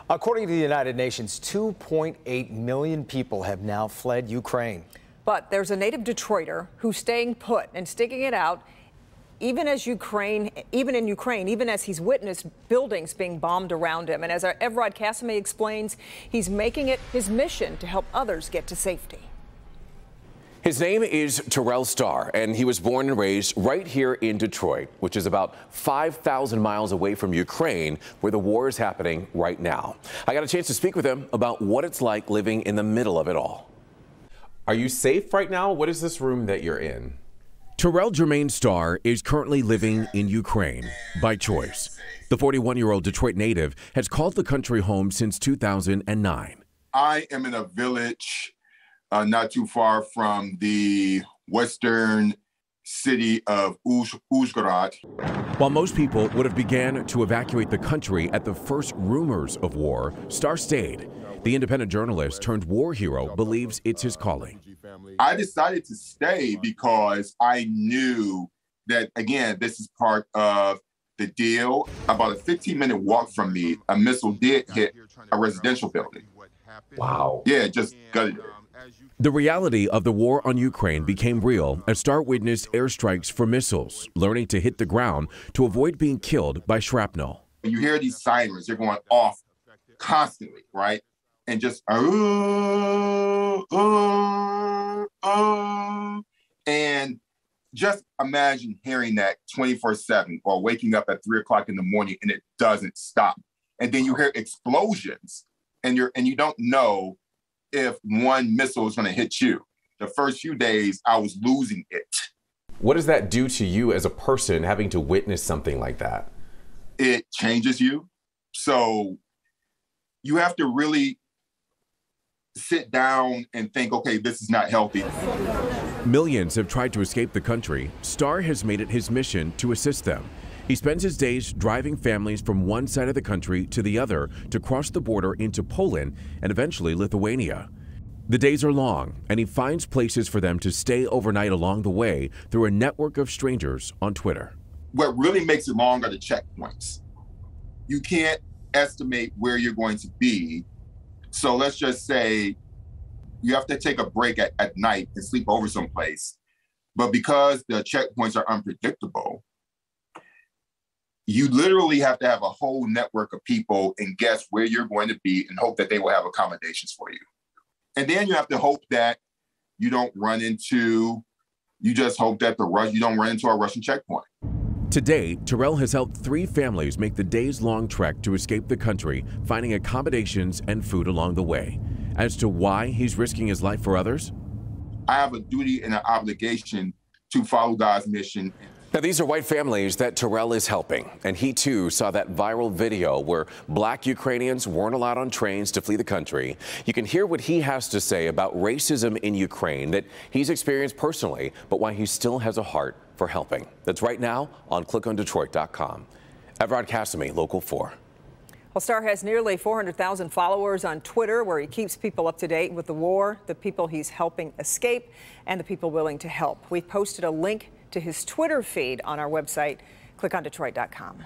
According to the United Nations, 2.8 million people have now fled Ukraine. But there's a native Detroiter who's staying put and sticking it out even in Ukraine, even as he's witnessed buildings being bombed around him. And as our Evrod Cassimy explains, he's making it his mission to help others get to safety. His name is Terrell Starr, and he was born and raised right here in Detroit, which is about 5,000 miles away from Ukraine, where the war is happening right now. I got a chance to speak with him about what it's like living in the middle of it all. Are you safe right now? What is this room that you're in? Terrell Jermaine Starr is currently living in Ukraine by choice. The 41-year-old Detroit native has called the country home since 2009. I am in a village not too far from the western city of Uzhhorod. While most people would have began to evacuate the country at the first rumors of war, Starr stayed. The independent journalist turned war hero believes it's his calling. I decided to stay because I knew that, again, this is part of the deal. About a 15-minute walk from me, a missile did hit a residential building. Wow. Yeah, it just gutted it. The reality of the war on Ukraine became real as Starr witnessed airstrikes for missiles, learning to hit the ground to avoid being killed by shrapnel. You hear these sirens, they're going off constantly, right? And just, and just imagine hearing that 24/7 or waking up at 3 o'clock in the morning and it doesn't stop. And then you hear explosions and you don't know if one missile is going to hit you. The first few days, I was losing it. What does that do to you as a person, having to witness something like that? It changes you. So you have to really sit down and think, okay, this is not healthy. Millions have tried to escape the country. Starr has made it his mission to assist them. He spends his days driving families from one side of the country to the other to cross the border into Poland and eventually Lithuania. The days are long, and he finds places for them to stay overnight along the way through a network of strangers on Twitter. What really makes it long are the checkpoints. You can't estimate where you're going to be. So let's just say you have to take a break at night and sleep over someplace. But because the checkpoints are unpredictable, you literally have to have a whole network of people and guess where you're going to be and hope that they will have accommodations for you. And then you have to hope that you don't run into, you just hope that you don't run into a Russian checkpoint. Today, Terrell has helped 3 families make the days-long trek to escape the country, finding accommodations and food along the way. As to why he's risking his life for others? I have a duty and an obligation to follow God's mission. Now, these are white families that Terrell is helping, and he too saw that viral video where black Ukrainians weren't allowed on trains to flee the country. You can hear what he has to say about racism in Ukraine that he's experienced personally, but why he still has a heart for helping. That's right now on clickondetroit.com. Evrod Cassimy, Local 4. Well, Starr has nearly 400,000 followers on Twitter, where he keeps people up to date with the war, the people he's helping escape, and the people willing to help. We've posted a link to his Twitter feed on our website, clickondetroit.com.